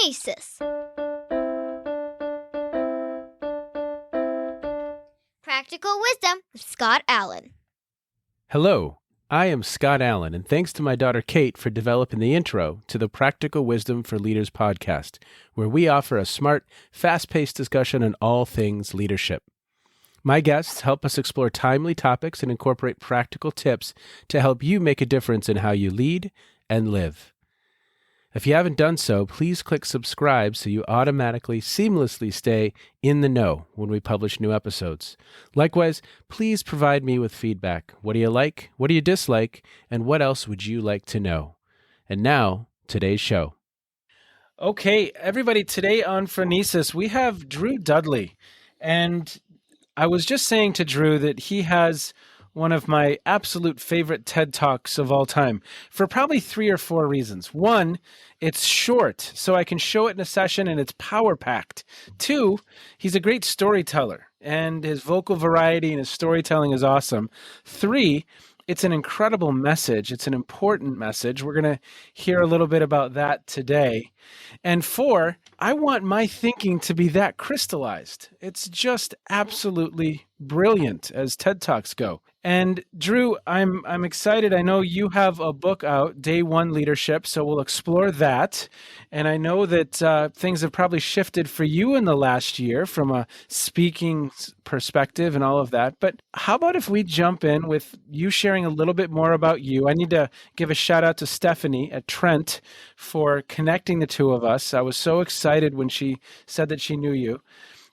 Phronesis. Practical Wisdom with Scott Allen. Hello, I am Scott Allen, and thanks to my daughter Kate for developing the intro to the Practical Wisdom for Leaders podcast, where we offer a smart, fast-paced discussion on all things leadership. My guests help us explore timely topics and incorporate practical tips to help you make a difference in how you lead and live. If you haven't done so, please click subscribe so you automatically, seamlessly stay in the know when we publish new episodes. Likewise, please provide me with feedback. What do you like? What do you dislike? And what else would you like to know? And now, today's show. Okay, everybody, today on Phronesis, we have Drew Dudley. And I was just saying to Drew that he has one of my absolute favorite TED Talks of all time for probably 3 or 4 reasons. 1, it's short, so I can show it in a session and it's power-packed. 2, he's a great storyteller, and his vocal variety and his storytelling is awesome. 3, it's an incredible message. It's an important message. We're going to hear a little bit about that today. And 4, I want my thinking to be that crystallized. It's just absolutely brilliant as TED Talks go. And Drew, I'm excited. I know you have a book out, Day One Leadership, so we'll explore that. And I know that things have probably shifted for you in the last year from a speaking perspective and all of that. But how about if we jump in with you sharing a little bit more about you? I need to give a shout out to Stephanie at Trent for connecting the two of us. I was so excited when she said that she knew you.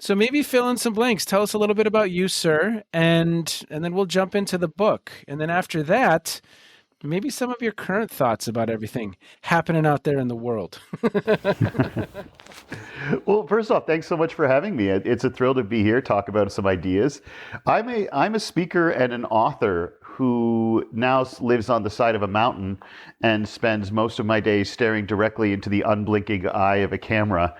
So maybe fill in some blanks. Tell us a little bit about you, sir, and then we'll jump into the book. And then after that, maybe some of your current thoughts about everything happening out there in the world. Well, first off, thanks so much for having me. It's a thrill to be here, talk about some ideas. I'm a speaker and an author who now lives on the side of a mountain and spends most of my days staring directly into the unblinking eye of a camera,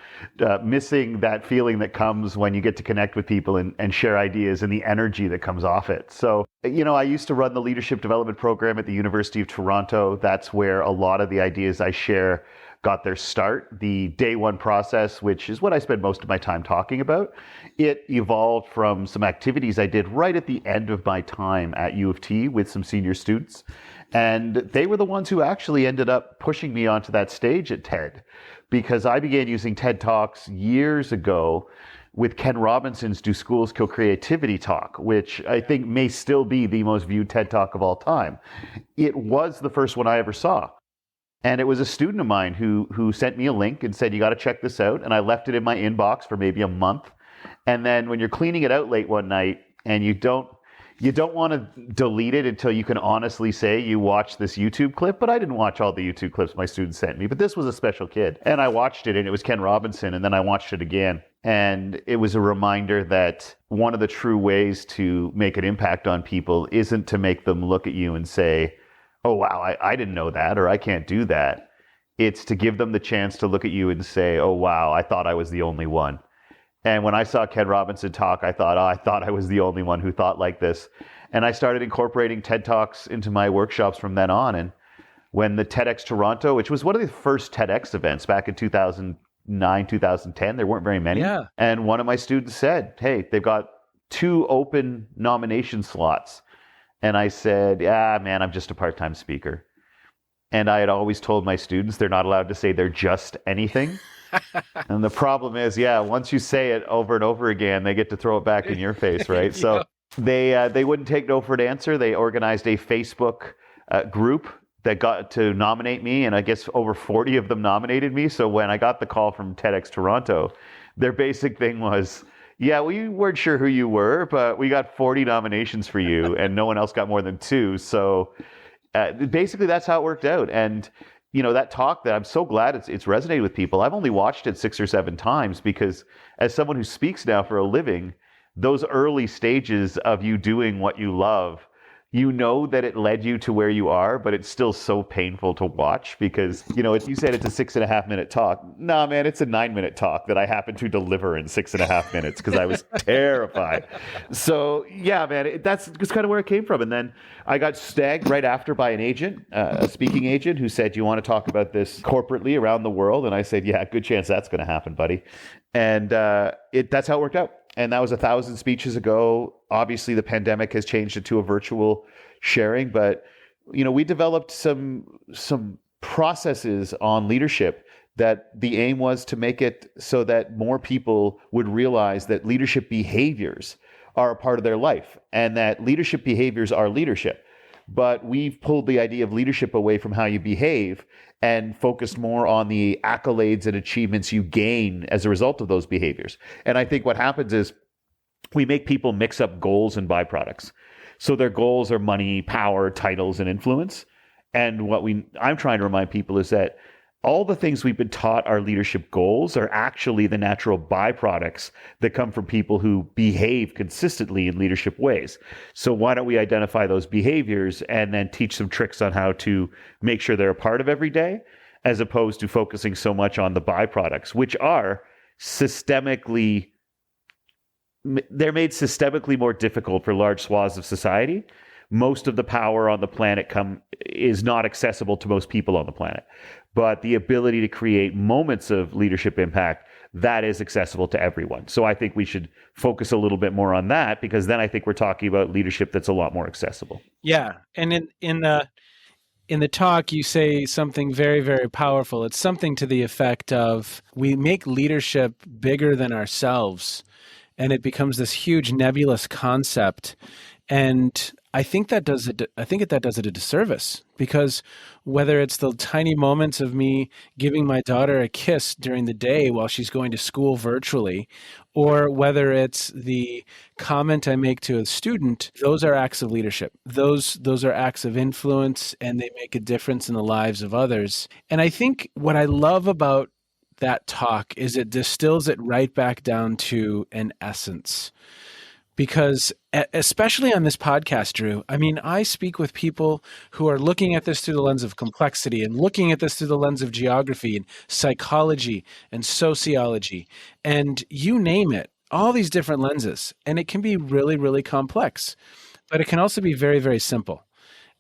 missing that feeling that comes when you get to connect with people and share ideas and the energy that comes off it. So, I used to run the leadership development program at the University of Toronto. That's where a lot of the ideas I share got their start. The Day One process, which is what I spend most of my time talking about, it evolved from some activities I did right at the end of my time at U of T with some senior students. And they were the ones who actually ended up pushing me onto that stage at TED, because I began using TED Talks years ago with Ken Robinson's Do Schools Kill Creativity talk, which I think may still be the most viewed TED Talk of all time. It was the first one I ever saw. And it was a student of mine who sent me a link and said, you got to check this out. And I left it in my inbox for maybe a month. And then when you're cleaning it out late one night and you don't want to delete it until you can honestly say you watched this YouTube clip. But I didn't watch all the YouTube clips my students sent me. But this was a special kid. And I watched it, and it was Ken Robinson. And then I watched it again. And it was a reminder that one of the true ways to make an impact on people isn't to make them look at you and say, oh, wow, I didn't know that, or I can't do that. It's to give them the chance to look at you and say, oh, wow, I thought I was the only one. And when I saw Ken Robinson talk, I thought I was the only one who thought like this. And I started incorporating TED Talks into my workshops from then on. And when the TEDx Toronto, which was one of the first TEDx events back in 2009, 2010, there weren't very many. Yeah. And one of my students said, hey, they've got 2 open nomination slots. And I said, man, I'm just a part-time speaker. And I had always told my students they're not allowed to say they're just anything. And the problem is, once you say it over and over again, they get to throw it back in your face, right? So they wouldn't take no for an answer. They organized a Facebook group that got to nominate me, and I guess over 40 of them nominated me. So when I got the call from TEDx Toronto, their basic thing was, yeah, we weren't sure who you were, but we got 40 nominations for you, and no one else got more than 2. So basically, that's how it worked out. And that talk, that I'm so glad it's resonated with people. I've only watched it 6 or 7 times because, as someone who speaks now for a living, those early stages of you doing what you love, you know that it led you to where you are, but it's still so painful to watch because, if you said it's a 6.5 minute talk, nah, man, it's a 9 minute talk that I happened to deliver in 6.5 minutes because I was terrified. So yeah, man, that's kind of where it came from. And then I got snagged right after by an agent, a speaking agent who said, you want to talk about this corporately around the world? And I said, yeah, good chance that's going to happen, buddy. And that's how it worked out. And that was 1,000 speeches ago. Obviously, the pandemic has changed it to a virtual sharing, but we developed some processes on leadership that the aim was to make it so that more people would realize that leadership behaviors are a part of their life and that leadership behaviors are leadership. But we've pulled the idea of leadership away from how you behave and focused more on the accolades and achievements you gain as a result of those behaviors. And I think what happens is we make people mix up goals and byproducts. So their goals are money, power, titles, and influence. And what I'm trying to remind people is that all the things we've been taught are leadership goals are actually the natural byproducts that come from people who behave consistently in leadership ways. So why don't we identify those behaviors and then teach them tricks on how to make sure they're a part of every day, as opposed to focusing so much on the byproducts, which are they're made systemically more difficult for large swaths of society. Most of the power on the planet is not accessible to most people on the planet. But the ability to create moments of leadership impact, that is accessible to everyone. So I think we should focus a little bit more on that, because then I think we're talking about leadership that's a lot more accessible. Yeah. And in the talk, you say something very, very powerful. It's something to the effect of, we make leadership bigger than ourselves, and it becomes this huge nebulous concept. And I think that does it a disservice, because whether it's the tiny moments of me giving my daughter a kiss during the day while she's going to school virtually, or whether it's the comment I make to a student, those are acts of leadership. Those are acts of influence, and they make a difference in the lives of others. And I think what I love about that talk is it distills it right back down to an essence. Because especially on this podcast, Drew, I mean, I speak with people who are looking at this through the lens of complexity and looking at this through the lens of geography and psychology and sociology, and you name it, all these different lenses. And it can be really, really complex, but it can also be very, very simple.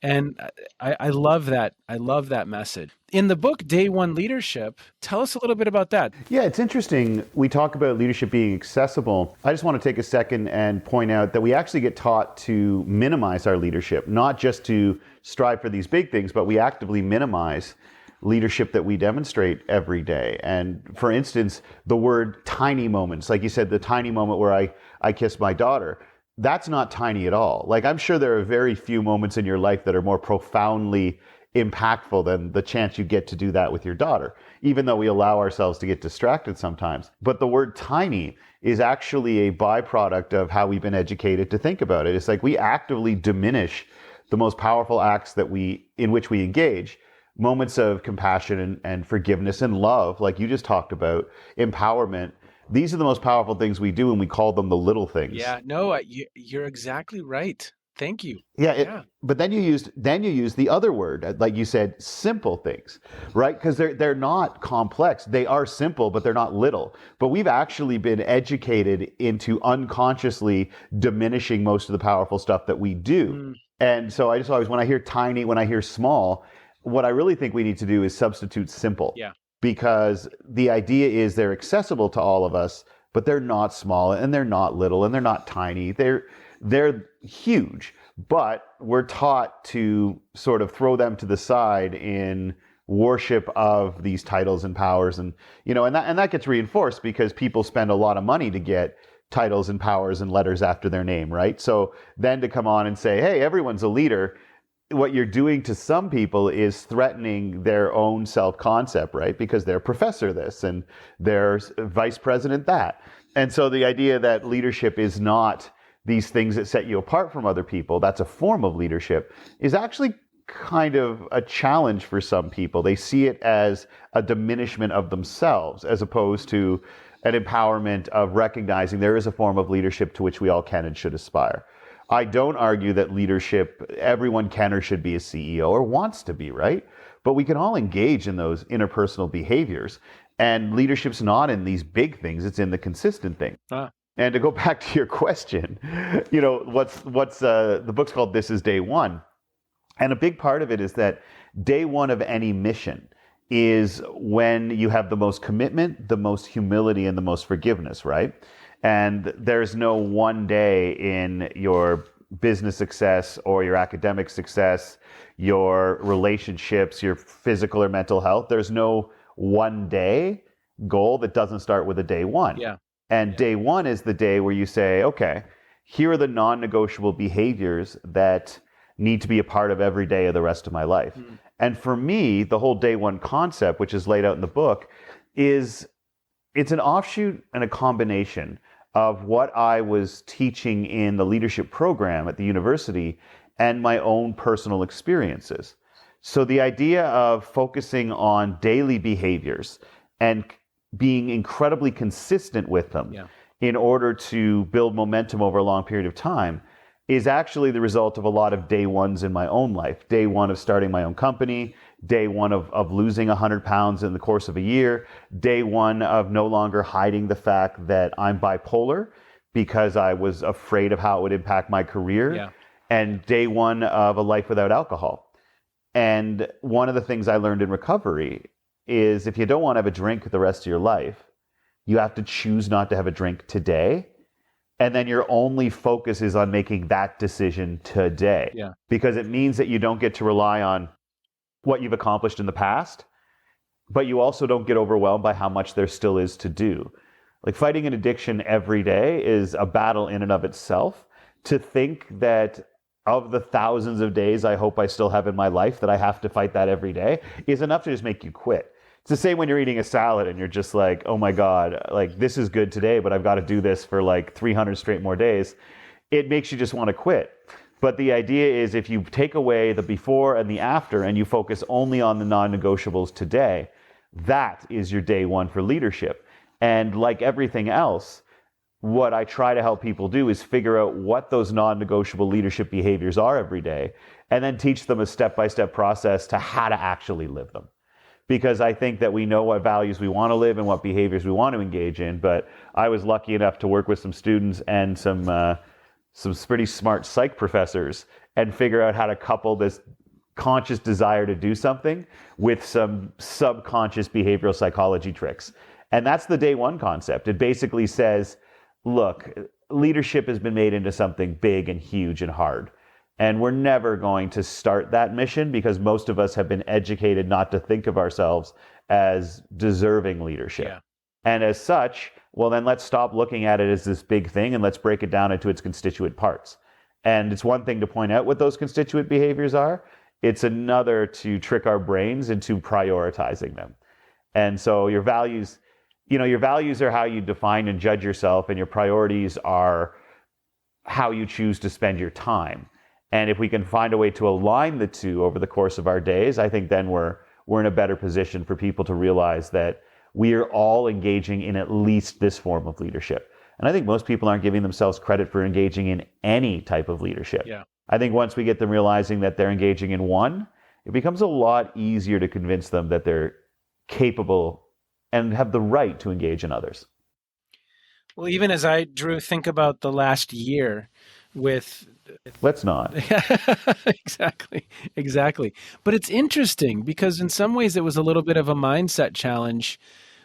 And I love that. I love that message. In the book, Day One Leadership, tell us a little bit about that. Yeah, it's interesting. We talk about leadership being accessible. I just want to take a second and point out that we actually get taught to minimize our leadership, not just to strive for these big things, but we actively minimize leadership that we demonstrate every day. And for instance, the word tiny moments, like you said, the tiny moment where I kiss my daughter, that's not tiny at all. Like, I'm sure there are very few moments in your life that are more profoundly impactful than the chance you get to do that with your daughter, even though we allow ourselves to get distracted sometimes. But the word tiny is actually a byproduct of how we've been educated to think about it. It's like we actively diminish the most powerful acts in which we engage. Moments of compassion and forgiveness and love, like you just talked about, empowerment. These are the most powerful things we do, and we call them the little things. Yeah, no, you're exactly right. Thank you. Yeah. But then you used the other word, like you said, simple things, right? Because they're not complex. They are simple, but they're not little. But we've actually been educated into unconsciously diminishing most of the powerful stuff that we do. And so I just always, when I hear tiny, when I hear small, what I really think we need to do is substitute simple. Yeah. Because the idea is they're accessible to all of us, but they're not small and they're not little and they're not tiny. They're huge, but we're taught to sort of throw them to the side in worship of these titles and powers, and that gets reinforced because people spend a lot of money to get titles and powers and letters after their name, right? So then to come on and say, hey, everyone's a leader, what you're doing to some people is threatening their own self-concept, right? Because they're professor this and they're vice president that. And so the idea that leadership is not these things that set you apart from other people, that's a form of leadership, is actually kind of a challenge for some people. They see it as a diminishment of themselves as opposed to an empowerment of recognizing there is a form of leadership to which we all can and should aspire. I don't argue that leadership, everyone can or should be a CEO or wants to be, right? But we can all engage in those interpersonal behaviors. And leadership's not in these big things, it's in the consistent thing. Ah, And to go back to your question, the book's called This Is Day One. And a big part of it is that day one of any mission is when you have the most commitment, the most humility, and the most forgiveness, right? And there's no one day in your business success or your academic success, your relationships, your physical or mental health. There's no one day goal that doesn't start with a day one. yeah. And day one is the day where you say, okay, here are the non-negotiable behaviors that need to be a part of every day of the rest of my life. And for me, the whole day one concept, which is laid out in the book, it's an offshoot and a combination of what I was teaching in the leadership program at the university and my own personal experiences. So the idea of focusing on daily behaviors and being incredibly consistent with them in order to build momentum over a long period of time is actually the result of a lot of day ones in my own life. Day one of starting my own company, day one of losing 100 pounds in the course of a year, day one of no longer hiding the fact that I'm bipolar because I was afraid of how it would impact my career, and day one of a life without alcohol. And one of the things I learned in recovery is if you don't want to have a drink the rest of your life, you have to choose not to have a drink today. And then your only focus is on making that decision today. Yeah. Because it means that you don't get to rely on what you've accomplished in the past, but you also don't get overwhelmed by how much there still is to do. Like fighting an addiction every day is a battle in and of itself. To think that of the thousands of days I hope I still have in my life that I have to fight that every day is enough to just make you quit. It's the same when you're eating a salad and you're just like, oh my God, like this is good today, but I've got to do this for like 300 straight more days. It makes you just want to quit. But the idea is if you take away the before and the after and you focus only on the non-negotiables today, that is your day one for leadership. And like everything else, what I try to help people do is figure out what those non-negotiable leadership behaviors are every day and then teach them a step-by-step process to how to actually live them. Because I think that we know what values we want to live and what behaviors we want to engage in. But I was lucky enough to work with some students and some pretty smart psych professors and figure out how to couple this conscious desire to do something with some subconscious behavioral psychology tricks. And that's the day one concept. It basically says, look, leadership has been made into something big and huge and hard. And we're never going to start that mission because most of us have been educated not to think of ourselves as deserving leadership. Yeah. And as such, well, then let's stop looking at it as this big thing and let's break it down into its constituent parts. And it's one thing to point out what those constituent behaviors are. It's another to trick our brains into prioritizing them. And so your values are how you define and judge yourself, and your priorities are how you choose to spend your time. And if we can find a way to align the two over the course of our days, I think then we're in a better position for people to realize that we are all engaging in at least this form of leadership. And I think most people aren't giving themselves credit for engaging in any type of leadership. Yeah. I think once we get them realizing that they're engaging in one, it becomes a lot easier to convince them that they're capable and have the right to engage in others. Well, even as I, Drew, think about the last year with... Let's not. Exactly. But it's interesting because in some ways it was a little bit of a mindset challenge.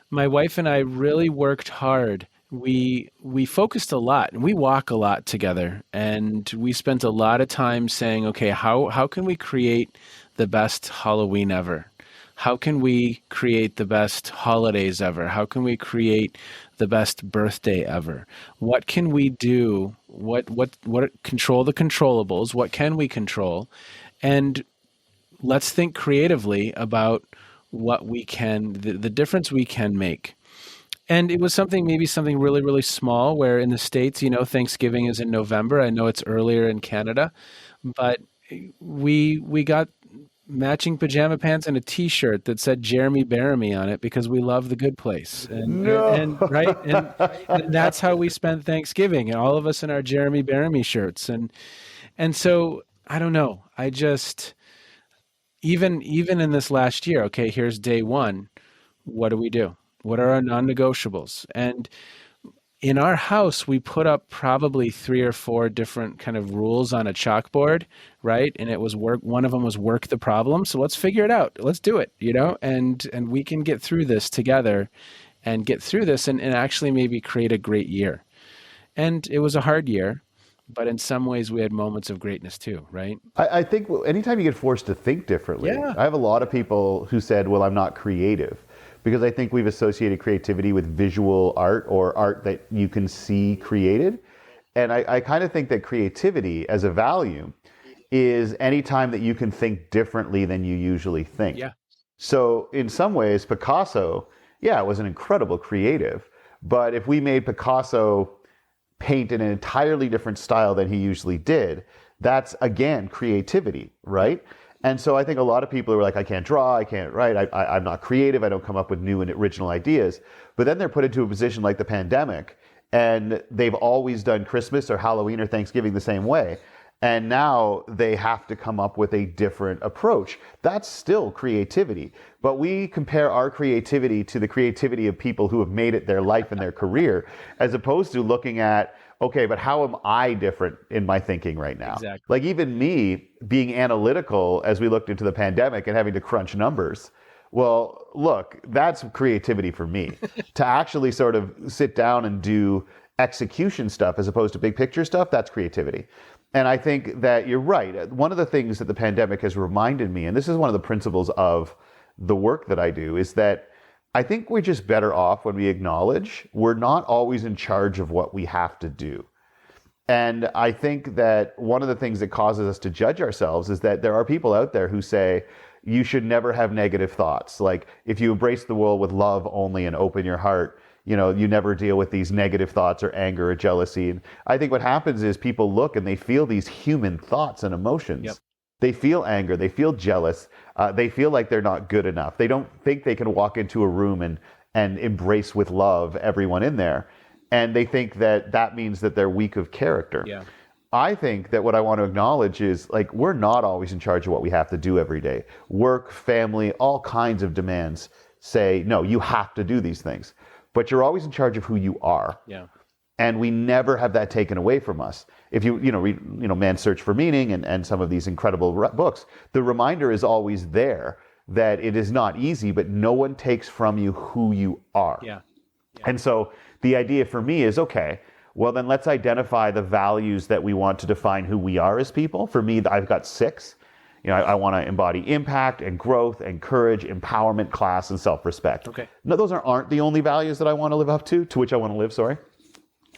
My wife and I really worked hard. We focused a lot and we walk a lot together, and we spent a lot of time saying, okay, how can we create the best Halloween ever? How can we create the best holidays ever? How can we create the best birthday ever? What can we do? What control the controllables? What can we control? And let's think creatively about what we can, the difference we can make. And it was maybe something really, really small, where in the States, Thanksgiving is in November. I know it's earlier in Canada, but we got matching pajama pants and a T-shirt that said "Jeremy Bearimy" on it because we love The Good Place, and right, and that's how we spent Thanksgiving, and all of us in our Jeremy Bearimy shirts, and so I don't know. I just even in this last year, okay, here's day one. What do we do? What are our non-negotiables? And in our house, we put up probably 3 or 4 different kind of rules on a chalkboard, right? And it was work. One of them was work the problem. So let's figure it out. Let's do it, and we can get through this together and get through this and actually maybe create a great year. And it was a hard year, but in some ways we had moments of greatness too, right? I think anytime you get forced to think differently, I have a lot of people who said, well, I'm not creative. Because I think we've associated creativity with visual art or art that you can see created. And I kind of think that creativity as a value is any time that you can think differently than you usually think. Yeah. So in some ways, Picasso, was an incredible creative. But if we made Picasso paint in an entirely different style than he usually did, that's, again, creativity, right? And so I think a lot of people are like, I can't draw, I can't write, I'm not creative, I don't come up with new and original ideas. But then they're put into a position like the pandemic, and they've always done Christmas or Halloween or Thanksgiving the same way. And now they have to come up with a different approach. That's still creativity. But we compare our creativity to the creativity of people who have made it their life and their career, as opposed to looking at, okay, but how am I different in my thinking right now? Exactly. Like even me being analytical as we looked into the pandemic and having to crunch numbers. Well, look, that's creativity for me to actually sort of sit down and do execution stuff as opposed to big picture stuff. That's creativity. And I think that you're right. One of the things that the pandemic has reminded me, and this is one of the principles of the work that I do, is that I think we're just better off when we acknowledge we're not always in charge of what we have to do. And I think that one of the things that causes us to judge ourselves is that there are people out there who say, you should never have negative thoughts. Like if you embrace the world with love only and open your heart, you never deal with these negative thoughts or anger or jealousy. And I think what happens is people look and they feel these human thoughts and emotions. Yep. They feel anger, they feel jealous, they feel like they're not good enough. They don't think they can walk into a room and embrace with love everyone in there. And they think that means that they're weak of character. Yeah. I think that what I want to acknowledge is like, we're not always in charge of what we have to do every day. Work, family, all kinds of demands say, no, you have to do these things. But you're always in charge of who you are. Yeah. And we never have that taken away from us. If you read Man's Search for Meaning and some of these incredible books, the reminder is always there that it is not easy, but no one takes from you who you are. Yeah. And so the idea for me is, okay, well then let's identify the values that we want to define who we are as people. For me, I've got 6. I want to embody impact and growth and courage, empowerment, class, and self-respect. Okay. No, those aren't the only values that I want to live up to which I want to live, sorry.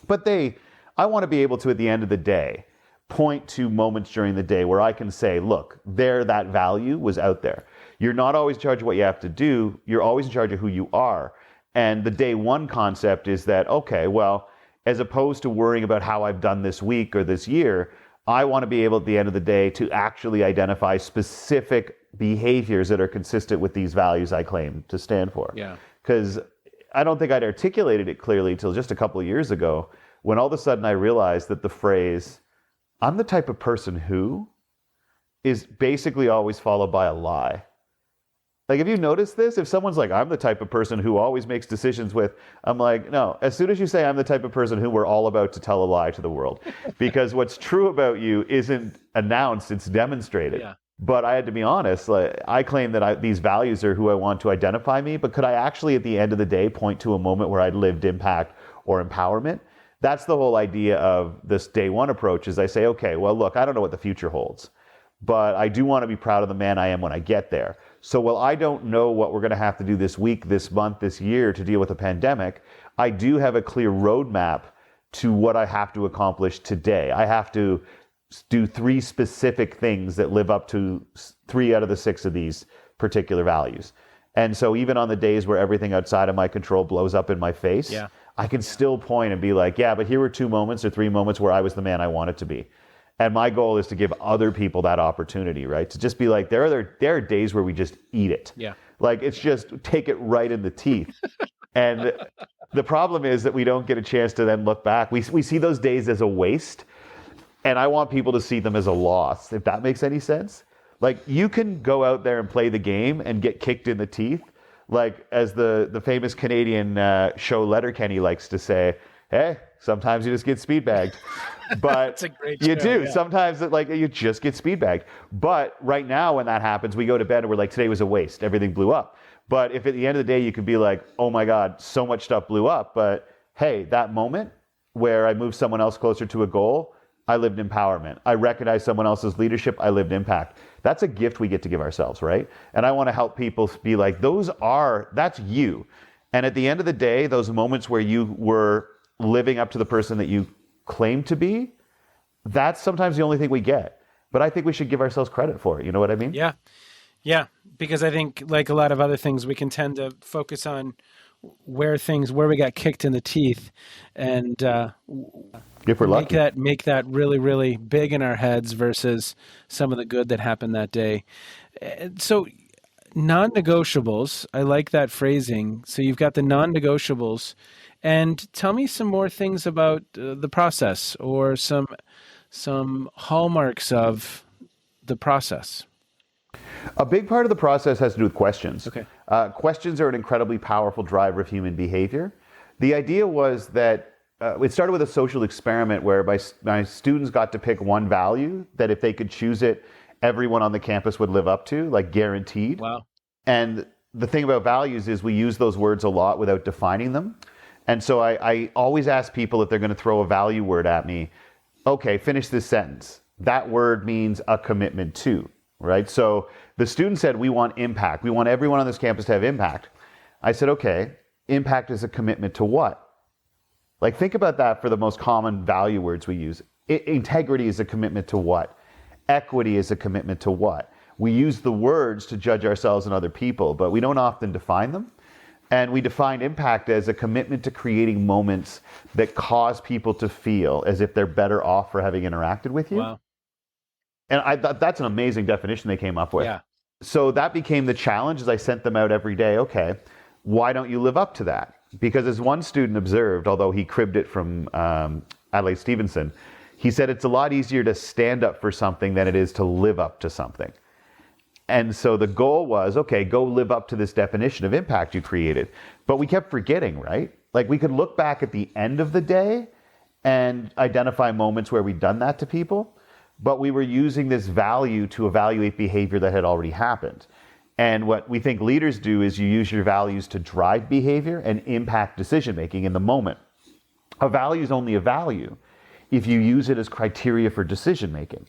But I want to be able to, at the end of the day, point to moments during the day where I can say, look, that value was out there. You're not always in charge of what you have to do. You're always in charge of who you are. And the day one concept is that, okay, well, as opposed to worrying about how I've done this week or this year, I want to be able at the end of the day to actually identify specific behaviors that are consistent with these values I claim to stand for. Yeah. Because I don't think I'd articulated it clearly till just a couple of years ago, when all of a sudden I realized that the phrase, I'm the type of person who, is basically always followed by a lie. Like, have you noticed this? If someone's like, I'm the type of person who always makes decisions with, I'm like, no, as soon as you say I'm the type of person who, we're all about to tell a lie to the world. Because what's true about you isn't announced, it's demonstrated. Yeah. But I had to be honest, I claim that these values are who I want to identify me, but could I actually at the end of the day point to a moment where I'd lived impact or empowerment? That's the whole idea of this day one approach, is I say, okay, well, look, I don't know what the future holds, but I do want to be proud of the man I am when I get there. So while I don't know what we're going to have to do this week, this month, this year to deal with the pandemic, I do have a clear roadmap to what I have to accomplish today. I have to do 3 specific things that live up to 3 out of the 6 of these particular values. And so even on the days where everything outside of my control blows up in my face, I can still point and be like, yeah, but here were 2 moments or 3 moments where I was the man I wanted to be. And my goal is to give other people that opportunity, right? To just be like, there are days where we just eat it. Yeah. Like, it's just take it right in the teeth. And the problem is that we don't get a chance to then look back. We see those days as a waste. And I want people to see them as a loss, if that makes any sense. Like, you can go out there and play the game and get kicked in the teeth. Like, as the famous Canadian show Letterkenny likes to say, hey, sometimes you just get speed bagged. But It's a great you show, do. yeah. Sometimes you just get speed bagged. But right now when that happens, we go to bed and we're like, today was a waste. Everything blew up. But if at the end of the day you could be like, oh my God, so much stuff blew up. But hey, that moment where I moved someone else closer to a goal, I lived empowerment. I recognized someone else's leadership, I lived impact. That's a gift we get to give ourselves, right? And I want to help people be like, that's you. And at the end of the day, those moments where you were living up to the person that you claim to be, that's sometimes the only thing we get. But I think we should give ourselves credit for it. You know what I mean? Yeah. Yeah. Because I think, like a lot of other things, we can tend to focus on where we got kicked in the teeth, and If we're lucky. make that really, really big in our heads versus some of the good that happened that day. So non-negotiables, I like that phrasing. So you've got the non-negotiables, and tell me some more things about the process, or some hallmarks of the process. A big part of the process has to do with questions. Okay. Questions are an incredibly powerful driver of human behavior. The idea was that it started with a social experiment where my students got to pick one value that if they could choose it, everyone on the campus would live up to, like guaranteed. Wow. And the thing about values is we use those words a lot without defining them. And so I always ask people, if they're going to throw a value word at me, okay, finish this sentence. That word means a commitment to, right? So the student said, we want impact. We want everyone on this campus to have impact. I said, okay, impact is a commitment to what? Like, think about that for the most common value words we use. Integrity is a commitment to what? Equity is a commitment to what? We use the words to judge ourselves and other people, but we don't often define them. And we define impact as a commitment to creating moments that cause people to feel as if they're better off for having interacted with you. Wow. And I thought that's an amazing definition they came up with. Yeah. So that became the challenge as I sent them out every day. Okay, why don't you live up to that? Because as one student observed, although he cribbed it from Adlai Stevenson, he said it's a lot easier to stand up for something than it is to live up to something. And so the goal was, okay, go live up to this definition of impact you created. But we kept forgetting, right? Like, we could look back at the end of the day and identify moments where we'd done that to people, but we were using this value to evaluate behavior that had already happened. And what we think leaders do is you use your values to drive behavior and impact decision-making in the moment. A value is only a value if you use it as criteria for decision-making.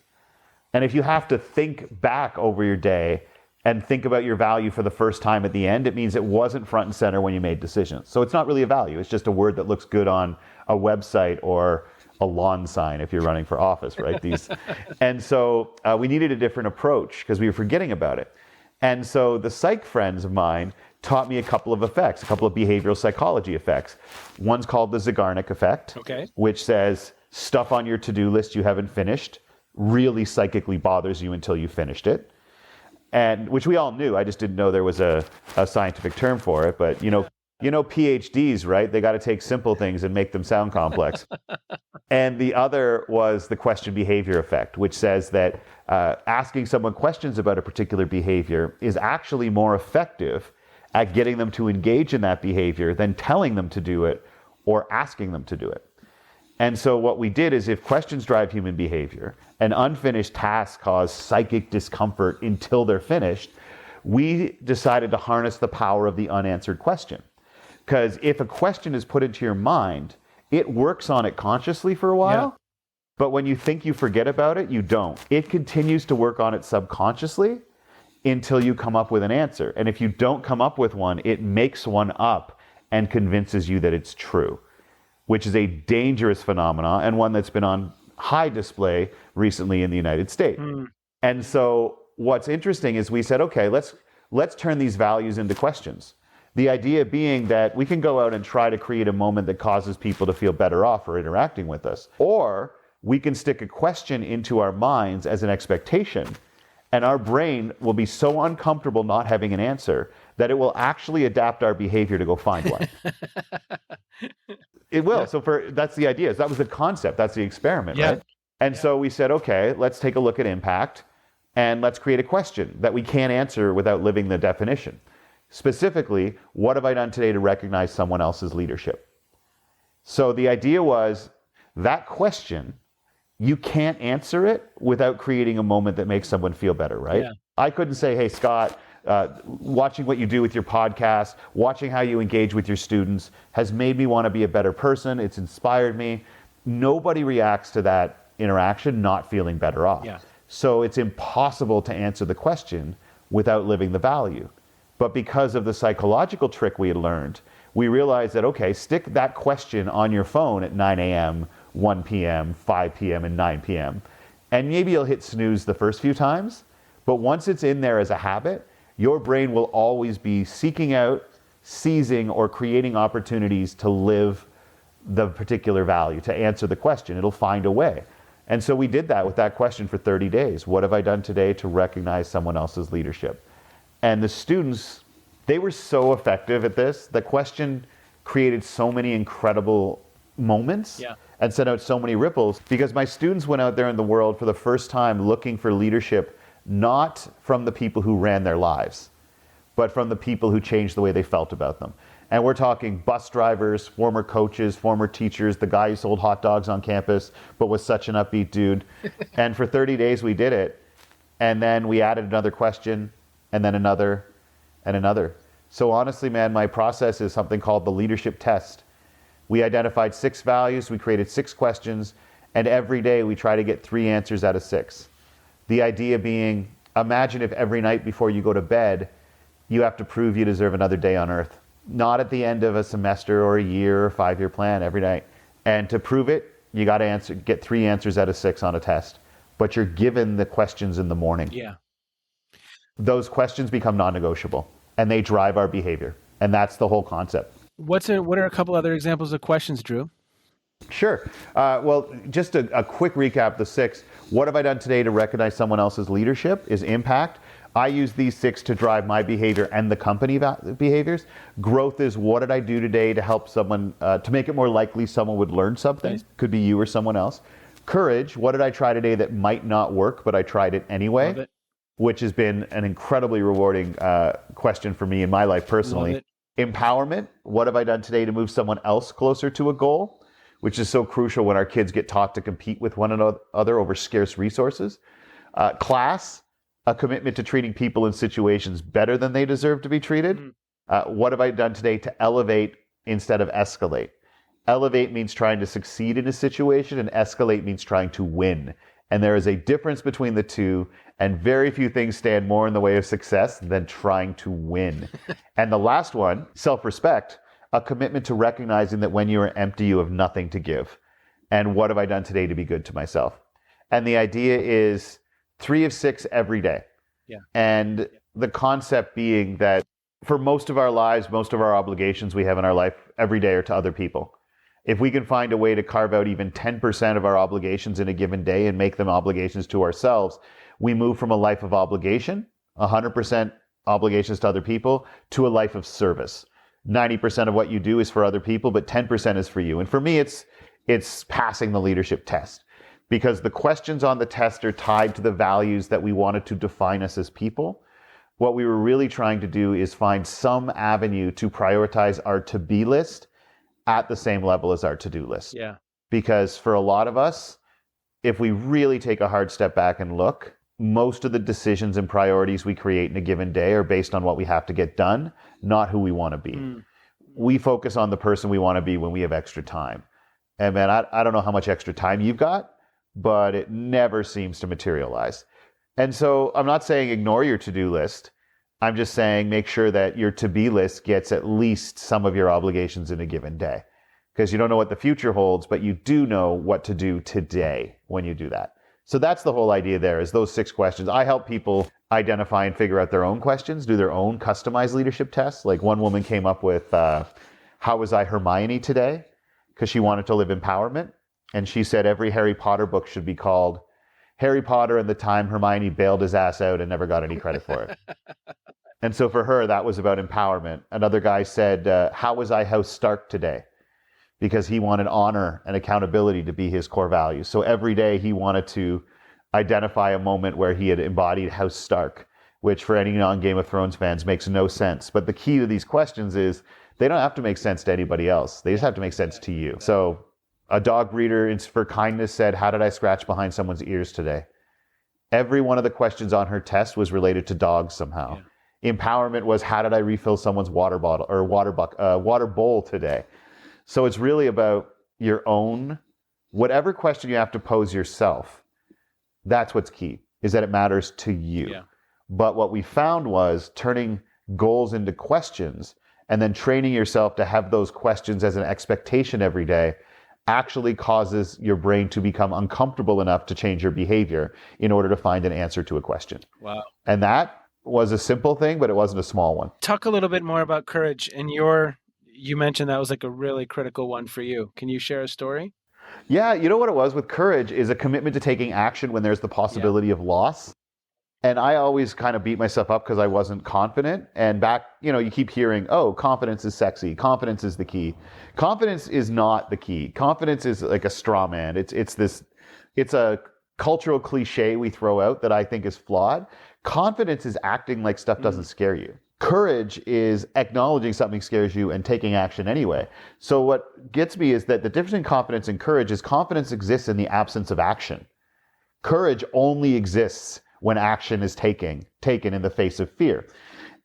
And if you have to think back over your day and think about your value for the first time at the end, it means it wasn't front and center when you made decisions. So it's not really a value. It's just a word that looks good on a website or a lawn sign if you're running for office, right? And so we needed a different approach because we were forgetting about it. And so the psych friends of mine taught me a couple of effects, a couple of behavioral psychology effects. One's called the Zeigarnik effect, Okay. which says stuff on your to-do list you haven't finished really psychically bothers you until you finished it. And which we all knew. I just didn't know there was a scientific term for it. But you know PhDs, right? They got to take simple things and make them sound complex. And the other was the question behavior effect, which says that asking someone questions about a particular behavior is actually more effective at getting them to engage in that behavior than telling them to do it or asking them to do it. And so what we did is, if questions drive human behavior and unfinished tasks cause psychic discomfort until they're finished, we decided to harness the power of the unanswered question. Because if a question is put into your mind, it works on it consciously for a while, but when you think you forget about it, you don't. It continues to work on it subconsciously until you come up with an answer. And if you don't come up with one, it makes one up and convinces you that it's true, which is a dangerous phenomenon and one that's been on high display recently in the United States. And so what's interesting is we said, okay, let's turn these values into questions. The idea being that we can go out and try to create a moment that causes people to feel better off for interacting with us, or we can stick a question into our minds as an expectation, and our brain will be so uncomfortable not having an answer that it will actually adapt our behavior to go find one. It will. So that's the idea. That was the concept. That's the experiment, right? And so we said, okay, let's take a look at impact and let's create a question that we can't answer without living the definition. Specifically, what have I done today to recognize someone else's leadership? So the idea was that question, you can't answer it without creating a moment that makes someone feel better, right? Yeah. I couldn't say, hey, Scott, watching what you do with your podcast, watching how you engage with your students has made me want to be a better person. It's inspired me. Nobody reacts to that interaction not feeling better off. Yeah. So it's impossible to answer the question without living the value. But because of the psychological trick we had learned, we realized that, okay, stick that question on your phone at 9 a.m., 1 p.m., 5 p.m., and 9 p.m. And maybe you'll hit snooze the first few times, but once it's in there as a habit, your brain will always be seeking out, seizing, or creating opportunities to live the particular value, to answer the question. It'll find a way. And so we did that with that question for 30 days. What have I done today to recognize someone else's leadership? And the students, they were so effective at this. The question created so many incredible moments and sent out so many ripples, because my students went out there in the world for the first time looking for leadership, not from the people who ran their lives, but from the people who changed the way they felt about them. And we're talking bus drivers, former coaches, former teachers, the guy who sold hot dogs on campus, but was such an upbeat dude. And for 30 days we did it. And then we added another question, and then another, and another. So honestly, man, my process is something called the leadership test. We identified 6 values, we created 6 questions, and every day we try to get 3 answers out of 6. The idea being, imagine if every night before you go to bed, you have to prove you deserve another day on earth. Not at the end of a semester or a year or 5-year plan, every night. And to prove it, you got to get 3 answers out of 6 on a test. But you're given the questions in the morning. Yeah. Those questions become non-negotiable, and they drive our behavior. And that's the whole concept. What are a couple other examples of questions, Drew? Sure. Well, just a quick recap, the 6. What have I done today to recognize someone else's leadership is impact. I use these 6 to drive my behavior and the company behaviors. Growth is, what did I do today to help someone, to make it more likely someone would learn something? Nice. Could be you or someone else. Courage, what did I try today that might not work, but I tried it anyway? Love it. Which has been an incredibly rewarding question for me in my life personally. Love it. Empowerment, what have I done today to move someone else closer to a goal? Which is so crucial when our kids get taught to compete with one another over scarce resources. Class, a commitment to treating people in situations better than they deserve to be treated. What have I done today to elevate instead of escalate? Elevate means trying to succeed in a situation, and escalate means trying to win. And there is a difference between the two, and very few things stand more in the way of success than trying to win. And the last one, self-respect, a commitment to recognizing that when you are empty, you have nothing to give. And what have I done today to be good to myself? And the idea is 3 of 6 every day. Yeah. And the concept being that for most of our lives, most of our obligations we have in our life every day are to other people. If we can find a way to carve out even 10% of our obligations in a given day and make them obligations to ourselves, we move from a life of obligation, 100% obligations to other people, to a life of service. 90% of what you do is for other people, but 10% is for you. And for me, it's passing the leadership test, because the questions on the test are tied to the values that we wanted to define us as people. What we were really trying to do is find some avenue to prioritize our to-be list at the same level as our to-do list. Yeah. Because for a lot of us, if we really take a hard step back and look, most of the decisions and priorities we create in a given day are based on what we have to get done, not who we want to be. We focus on the person we want to be when we have extra time. And man, I don't know how much extra time you've got, but it never seems to materialize. And so I'm not saying ignore your to-do list. I'm just saying make sure that your to-be list gets at least some of your obligations in a given day. Because you don't know what the future holds, but you do know what to do today when you do that. So that's the whole idea there, is those 6 questions. I help people identify and figure out their own questions, do their own customized leadership tests. Like one woman came up with, how was I Hermione today? Because she wanted to live empowerment. And she said every Harry Potter book should be called Harry Potter and the Time Hermione bailed his ass out and never got any credit for it. And so for her, that was about empowerment. Another guy said, how was I House Stark today? Because he wanted honor and accountability to be his core values. So every day he wanted to identify a moment where he had embodied House Stark, which for any non-Game of Thrones fans makes no sense. But the key to these questions is they don't have to make sense to anybody else. They just have to make sense to you. So a dog breeder for kindness said, how did I scratch behind someone's ears today? Every one of the questions on her test was related to dogs somehow. Yeah. Empowerment was, how did I refill someone's water bottle or water bowl today? So it's really about your own, whatever question you have to pose yourself. That's what's key, is that it matters to you. Yeah. But what we found was turning goals into questions and then training yourself to have those questions as an expectation every day actually causes your brain to become uncomfortable enough to change your behavior in order to find an answer to a question. Wow. And that was a simple thing, but it wasn't a small one. Talk a little bit more about courage. And you mentioned that was like a really critical one for you. Can you share a story? Yeah, you know what it was with courage is a commitment to taking action when there's the possibility of loss. And I always kind of beat myself up because I wasn't confident. And back, you keep hearing, oh, confidence is sexy. Confidence is the key. Confidence is not the key. Confidence is like a straw man. It's a cultural cliche we throw out that I think is flawed. Confidence is acting like stuff doesn't scare you. Courage is acknowledging something scares you and taking action anyway. So what gets me is that the difference in confidence and courage is confidence exists in the absence of action. Courage only exists when action is taken in the face of fear.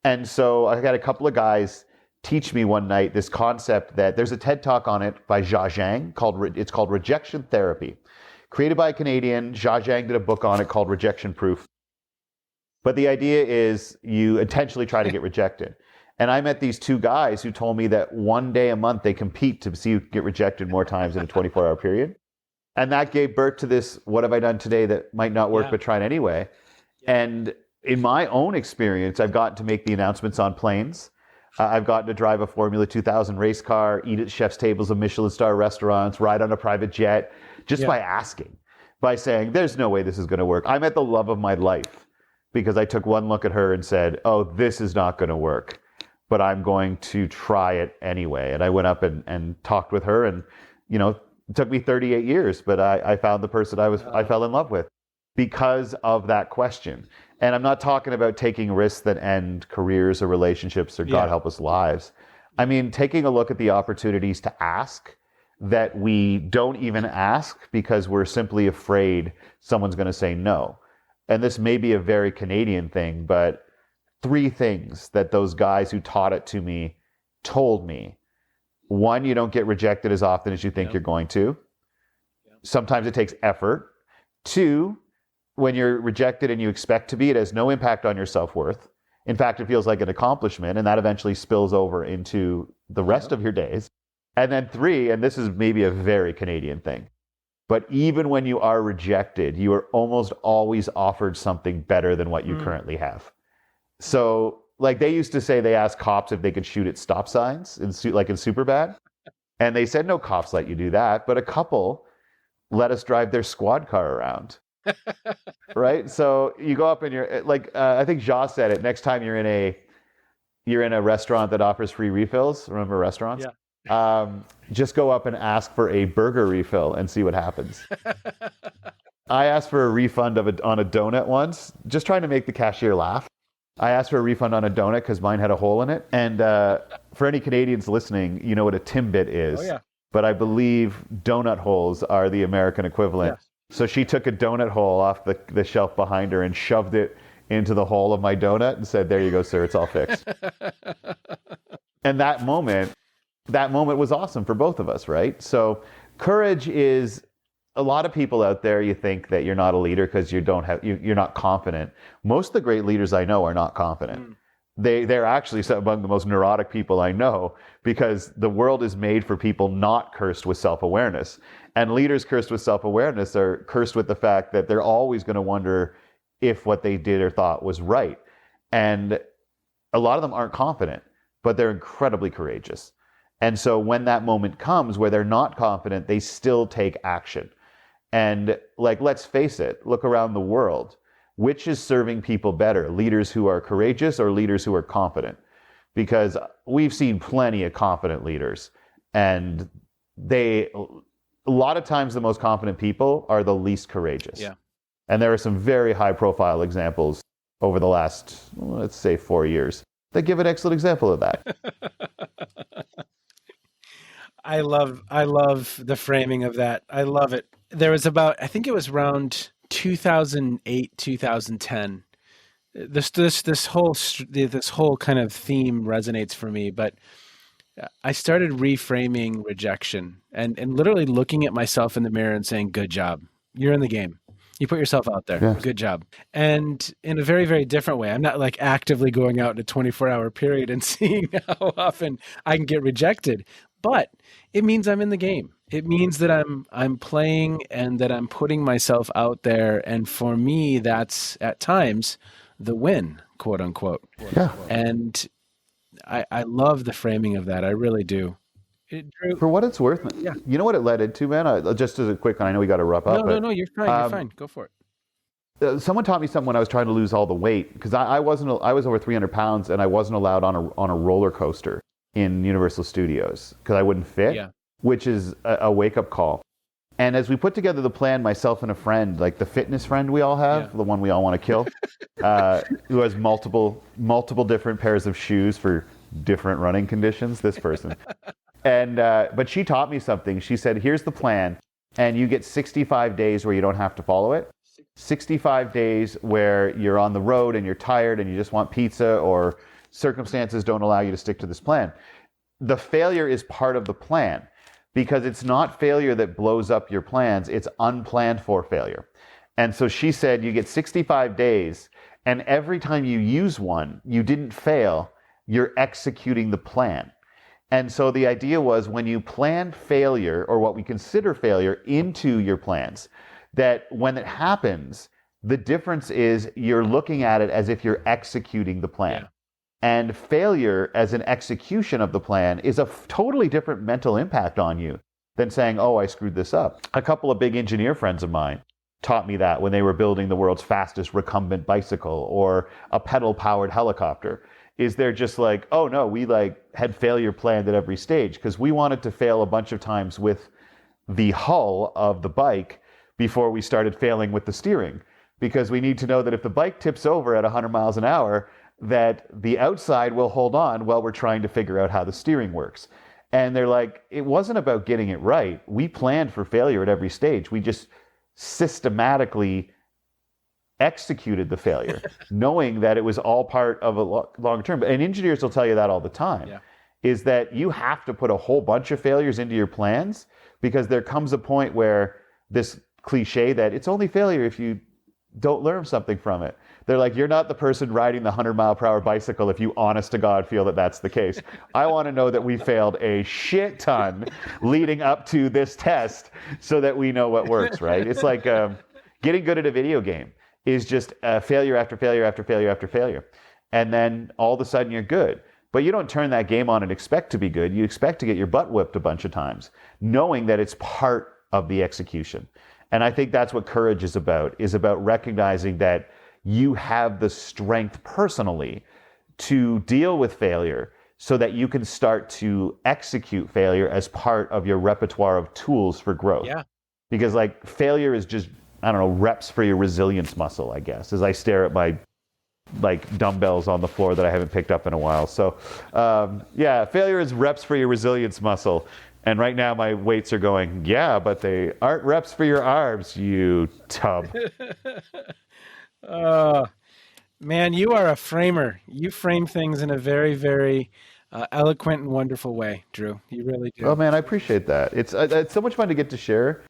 And so I had a couple of guys teach me one night this concept that there's a TED Talk on it by Jia Zhang it's called Rejection Therapy. Created by a Canadian, Jia Zhang did a book on it called Rejection Proof. But the idea is you intentionally try to get rejected. And I met these two guys who told me that one day a month they compete to see who can get rejected more times in a 24-hour period. And that gave birth to this, what have I done today that might not work, but try it anyway. And in my own experience, I've gotten to make the announcements on planes. I've gotten to drive a Formula 2000 race car, eat at chef's tables of Michelin star restaurants, ride on a private jet, just by asking, by saying, there's no way this is going to work. I met the love of my life because I took one look at her and said, oh, this is not going to work, but I'm going to try it anyway. And I went up and talked with her, and, it took me 38 years, but I found the person I fell in love with because of that question. And I'm not talking about taking risks that end careers or relationships or God help us lives. I mean, taking a look at the opportunities to ask that we don't even ask because we're simply afraid someone's going to say no. And this may be a very Canadian thing, but 3 things that those guys who taught it to me told me. 1, you don't get rejected as often as you think you're going to. Sometimes it takes effort. 2, when you're rejected and you expect to be, it has no impact on your self-worth. In fact, it feels like an accomplishment, and that eventually spills over into the rest of your days. And then 3, and this is maybe a very Canadian thing, but even when you are rejected, you are almost always offered something better than what you currently have. So, like they used to say, they asked cops if they could shoot at stop signs, like in Superbad. And they said, no cops let you do that. But a couple let us drive their squad car around. Right? So you go up and you're like, I think Jia said it, next time you're in a restaurant that offers free refills. Remember restaurants? Yeah. Just go up and ask for a burger refill and see what happens. I asked for a refund on a donut once, just trying to make the cashier laugh. I asked for a refund on a donut because mine had a hole in it. And for any Canadians listening, you know what a Timbit is. Oh, yeah. But I believe donut holes are the American equivalent. Yes. So she took a donut hole off the shelf behind her and shoved it into the hole of my donut and said, there you go, sir, it's all fixed. And that moment was awesome for both of us, right? So courage is, a lot of people out there, you think that you're not a leader because you're not confident. Most of the great leaders I know are not confident. They're actually some among the most neurotic people I know, because the world is made for people not cursed with self-awareness. And leaders cursed with self-awareness are cursed with the fact that they're always going to wonder if what they did or thought was right. And a lot of them aren't confident, but they're incredibly courageous. And so when that moment comes where they're not confident, they still take action. And like, let's face it, look around the world. Which is serving people better, leaders who are courageous or leaders who are confident? Because we've seen plenty of confident leaders, and a lot of times the most confident people are the least courageous. Yeah. And there are some very high profile examples over the last, let's say, 4 years that give an excellent example of that. I love the framing of that. I love it. There was I think it was around 2008, 2010. This whole kind of theme resonates for me, but I started reframing rejection and literally looking at myself in the mirror and saying, "Good job. You're in the game. You put yourself out there. Yeah. Good job." And in a very, very different way. I'm not like actively going out in a 24-hour period and seeing how often I can get rejected, but it means I'm in the game. It means that I'm playing and that I'm putting myself out there. And for me, that's at times the win, quote unquote. Yeah. And I love the framing of that. I really do. For what it's worth, Yeah. You know what it led into, man? Just as a quick one, I know we got to wrap up. No, you're fine. You're fine. Go for it. Someone taught me something when I was trying to lose all the weight, because I was over 300 pounds and I wasn't allowed on a roller coaster in Universal Studios because I wouldn't fit, Yeah. which is a wake up call. And as we put together the plan, myself and a friend, like the fitness friend we all have, the one we all want to kill, who has multiple different pairs of shoes for different running conditions, this person. And but she taught me something. She said, here's the plan, and you get 65 days where you don't have to follow it. 65 days where you're on the road and you're tired and you just want pizza, or circumstances don't allow you to stick to this plan. The failure is part of the plan, because it's not failure that blows up your plans, it's unplanned for failure. And so she said, you get 65 days, and every time you use one, you didn't fail, you're executing the plan. And so the idea was, when you plan failure, or what we consider failure, into your plans, that when it happens, the difference is you're looking at it as if you're executing the plan. Yeah. And failure as an execution of the plan is a totally different mental impact on you than saying, oh, I screwed this up. A couple of big engineer friends of mine taught me that when they were building the world's fastest recumbent bicycle or a pedal-powered helicopter. Is they're just like, oh no, we had failure planned at every stage, because we wanted to fail a bunch of times with the hull of the bike before we started failing with the steering. Because we need to know that if the bike tips over at 100 miles an hour, that the outside will hold on while we're trying to figure out how the steering works. And they're like, it wasn't about getting it right. We planned for failure at every stage. We just systematically executed the failure, knowing that it was all part of a long term. And engineers will tell you that all the time, is that you have to put a whole bunch of failures into your plans, because there comes a point where this cliche that it's only failure if you don't learn something from it. They're like, you're not the person riding the 100-mile-per-hour bicycle if you honest to God feel that that's the case. I want to know that we failed a shit ton leading up to this test so that we know what works, right? It's like getting good at a video game is just failure after failure after failure after failure. And then all of a sudden you're good. But you don't turn that game on and expect to be good. You expect to get your butt whipped a bunch of times, knowing that it's part of the execution. And I think that's what courage is about recognizing that you have the strength personally to deal with failure so that you can start to execute failure as part of your repertoire of tools for growth. Yeah. Because failure is just, I don't know, reps for your resilience muscle, I guess, as I stare at my dumbbells on the floor that I haven't picked up in a while. So failure is reps for your resilience muscle. And right now my weights are going, yeah, but they aren't reps for your arms, you tub. Man, you are a framer. You frame things in a very, very eloquent and wonderful way, Drew. You really do. Oh man, I appreciate that. It's so much fun to get to share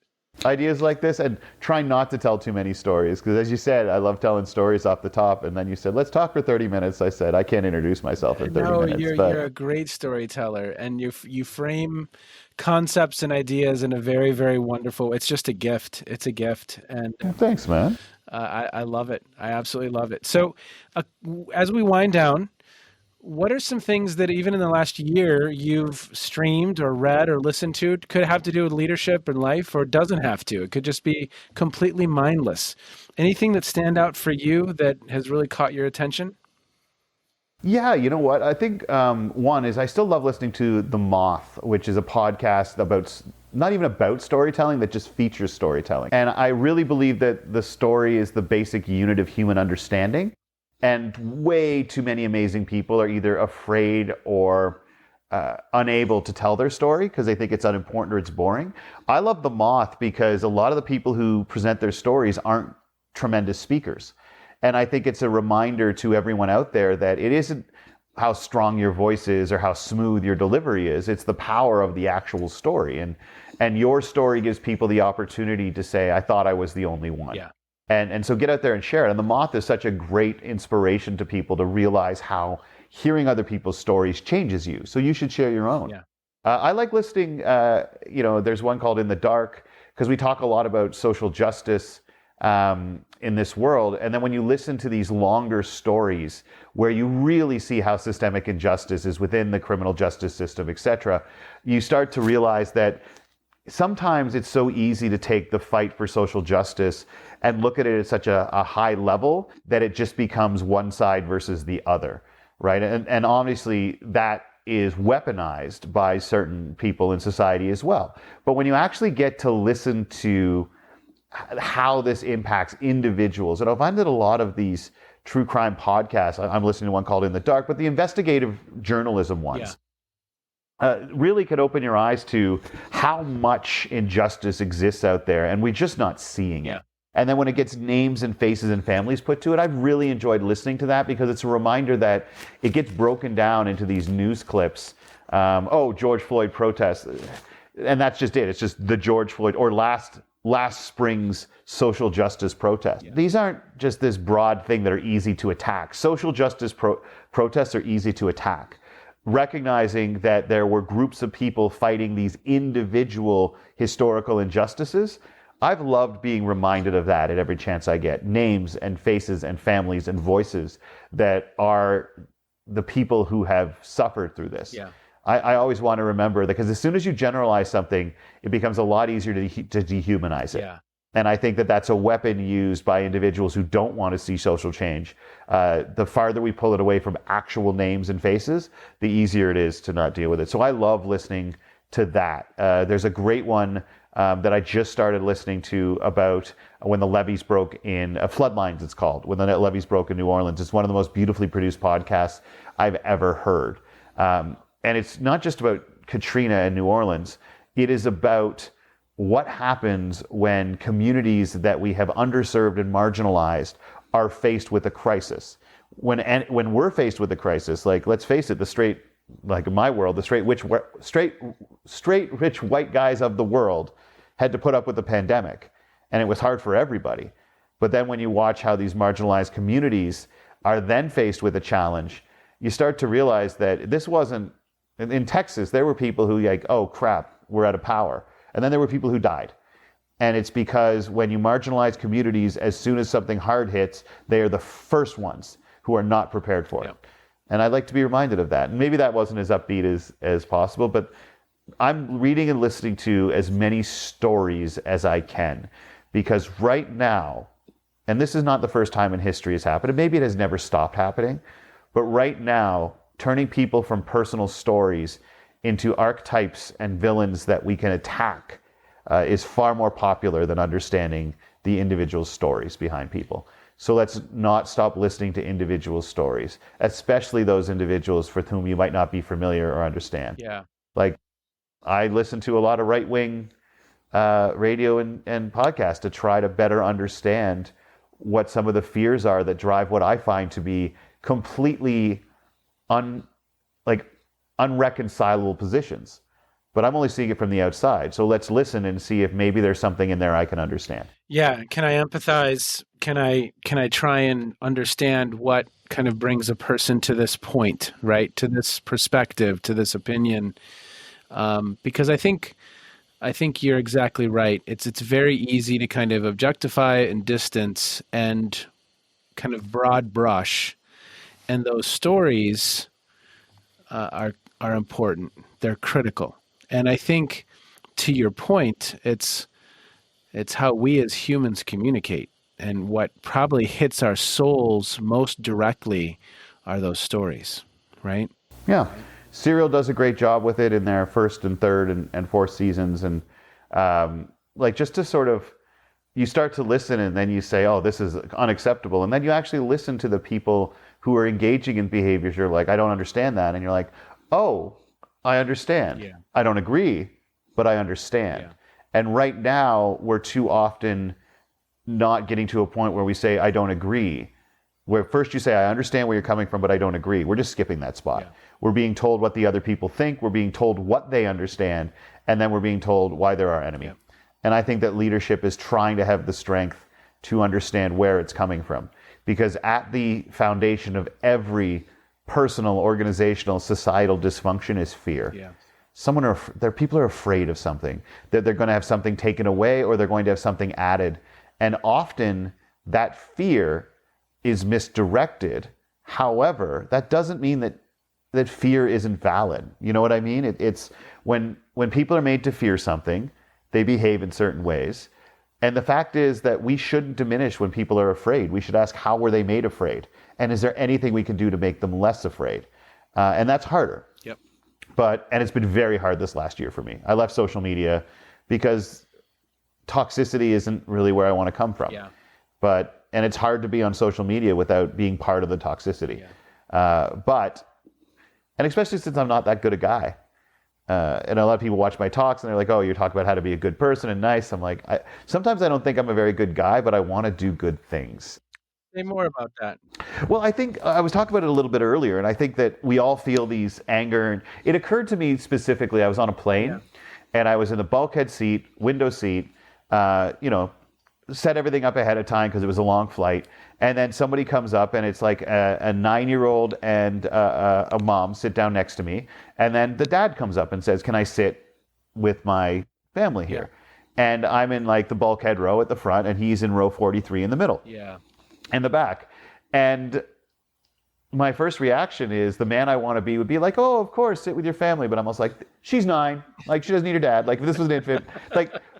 ideas like this and try not to tell too many stories, because as you said, I love telling stories off the top, and then you said, let's talk for 30 minutes. I said, I can't introduce myself in 30 minutes. You're a great storyteller, and you frame concepts and ideas in a very, very wonderful, it's just a gift. It's a gift. And thanks, man. I love it. I absolutely love it. So as we wind down, what are some things that even in the last year you've streamed or read or listened to? Could have to do with leadership and life, or doesn't have to. It could just be completely mindless. Anything that stand out for you that has really caught your attention? Yeah, you know what? I think one is I still love listening to The Moth, which is a podcast about not even about storytelling, that just features storytelling. And I really believe that the story is the basic unit of human understanding. And way too many amazing people are either afraid or unable to tell their story because they think it's unimportant or it's boring. I love The Moth because a lot of the people who present their stories aren't tremendous speakers. And I think it's a reminder to everyone out there that it isn't how strong your voice is or how smooth your delivery is. It's the power of the actual story. And your story gives people the opportunity to say, I thought I was the only one. Yeah. And so get out there and share it. And The Moth is such a great inspiration to people to realize how hearing other people's stories changes you. So you should share your own. Yeah. I like listening, there's one called In the Dark, because we talk a lot about social justice in this world. And then when you listen to these longer stories where you really see how systemic injustice is within the criminal justice system, et cetera, you start to realize that sometimes it's so easy to take the fight for social justice and look at it at such a high level that it just becomes one side versus the other, right? And obviously that is weaponized by certain people in society as well. But when you actually get to listen to how this impacts individuals. And I find that a lot of these true crime podcasts, I'm listening to one called In the Dark, but the investigative journalism ones really could open your eyes to how much injustice exists out there, and we're just not seeing it. And then when it gets names and faces and families put to it, I've really enjoyed listening to that because it's a reminder that it gets broken down into these news clips. George Floyd protests. And that's just it. It's just the George Floyd or last spring's social justice protest. Yeah. These aren't just this broad thing that are easy to attack. Social justice protests are easy to attack. Recognizing that there were groups of people fighting these individual historical injustices, I've loved being reminded of that at every chance I get. Names and faces and families and voices that are the people who have suffered through this. Yeah. I always want to remember that because as soon as you generalize something, it becomes a lot easier to dehumanize it. Yeah. And I think that that's a weapon used by individuals who don't want to see social change. The farther we pull it away from actual names and faces, the easier it is to not deal with it. So I love listening to that. There's a great one that I just started listening to about when the levees broke in, Floodlines it's called, when the levees broke in New Orleans. It's one of the most beautifully produced podcasts I've ever heard. And it's not just about Katrina and New Orleans. It is about what happens when communities that we have underserved and marginalized are faced with a crisis. When we're faced with a crisis, like let's face it, like in my world, the straight rich white guys of the world had to put up with the pandemic, and it was hard for everybody. But then when you watch how these marginalized communities are then faced with a challenge, you start to realize that this wasn't. In Texas, there were people who like, oh crap, we're out of power. And then there were people who died. And it's because when you marginalize communities, as soon as something hard hits, they are the first ones who are not prepared for it. And I'd like to be reminded of that. And maybe that wasn't as upbeat as possible, but I'm reading and listening to as many stories as I can. Because right now, and this is not the first time in history it's happened, and maybe it has never stopped happening, but right now, turning people from personal stories into archetypes and villains that we can attack is far more popular than understanding the individual stories behind people. So let's not stop listening to individual stories, especially those individuals with whom you might not be familiar or understand. Yeah. Like, I listen to a lot of right-wing radio and podcasts to try to better understand what some of the fears are that drive what I find to be completely unreconcilable positions. But I'm only seeing it from the outside. So let's listen and see if maybe there's something in there I can understand. Yeah. Can I empathize? Can I try and understand what kind of brings a person to this point, right? To this perspective, to this opinion? Because I think you're exactly right. It's very easy to kind of objectify and distance and kind of broad brush. And those stories are important. They're critical. And I think, to your point, it's how we as humans communicate. And what probably hits our souls most directly are those stories, right? Yeah. Serial does a great job with it in their first and third and fourth seasons. And like just to sort of, you start to listen and then you say, oh, this is unacceptable. And then you actually listen to the people who are engaging in behaviors. You're like, I don't understand that. And you're like, oh, I understand. Yeah. I don't agree, but I understand. Yeah. And right now, we're too often not getting to a point where we say, I don't agree. Where first you say, I understand where you're coming from, but I don't agree. We're just skipping that spot. Yeah. We're being told what the other people think. We're being told what they understand. And then we're being told why they're our enemy. Yeah. And I think that leadership is trying to have the strength to understand where it's coming from. Because at the foundation of every personal, organizational, societal dysfunction is fear. Yeah. People are afraid of something, that they're going to have something taken away or they're going to have something added. And often that fear is misdirected. However, that doesn't mean that fear isn't valid. You know what I mean? It's when people are made to fear something, they behave in certain ways. And the fact is that we shouldn't diminish when people are afraid. We should ask, how were they made afraid? And is there anything we can do to make them less afraid? And that's harder. Yep. And it's been very hard this last year for me. I left social media because toxicity isn't really where I want to come from. Yeah. And it's hard to be on social media without being part of the toxicity. Yeah. And especially since I'm not that good a guy. And a lot of people watch my talks and they're like, oh, you're talking about how to be a good person and nice. I'm like, sometimes I don't think I'm a very good guy, but I want to do good things. Say more about that. Well, I think I was talking about it a little bit earlier, and I think that we all feel these anger. And it occurred to me specifically, I was on a plane and I was in the bulkhead seat, window seat, set everything up ahead of time because it was a long flight. And then somebody comes up and it's like a 9-year-old and a mom sit down next to me. And then the dad comes up and says, can I sit with my family here? Yeah. And I'm in like the bulkhead row at the front and he's in row 43 in the middle. Yeah. In the back. And my first reaction is the man I want to be would be like, oh, of course, sit with your family. But I'm also like, she's 9. Like, she doesn't need her dad. Like, if this was an infant.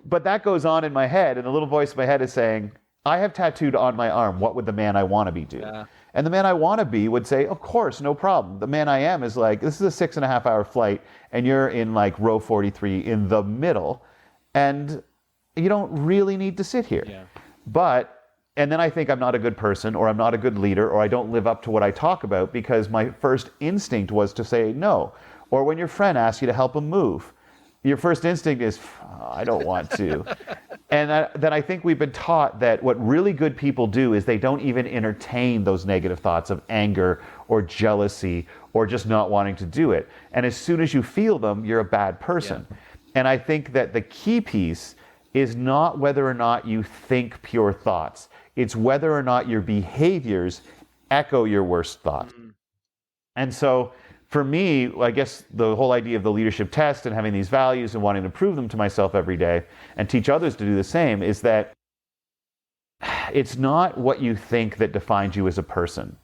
But that goes on in my head. And the little voice in my head is saying, I have tattooed on my arm, what would the man I want to be do? Yeah. And the man I want to be would say, of course, no problem. The man I am is like, this is a 6.5-hour flight, and you're in like row 43 in the middle, and you don't really need to sit here. Yeah. And then I think I'm not a good person, or I'm not a good leader, or I don't live up to what I talk about because my first instinct was to say no. Or when your friend asks you to help him move, your first instinct is, I don't want to. And then I think we've been taught that what really good people do is they don't even entertain those negative thoughts of anger or jealousy or just not wanting to do it. And as soon as you feel them, you're a bad person. Yeah. And I think that the key piece is not whether or not you think pure thoughts. It's whether or not your behaviors echo your worst thoughts. Mm-hmm. And so for me, I guess the whole idea of the leadership test and having these values and wanting to prove them to myself every day and teach others to do the same is that it's not what you think that defines you as a person.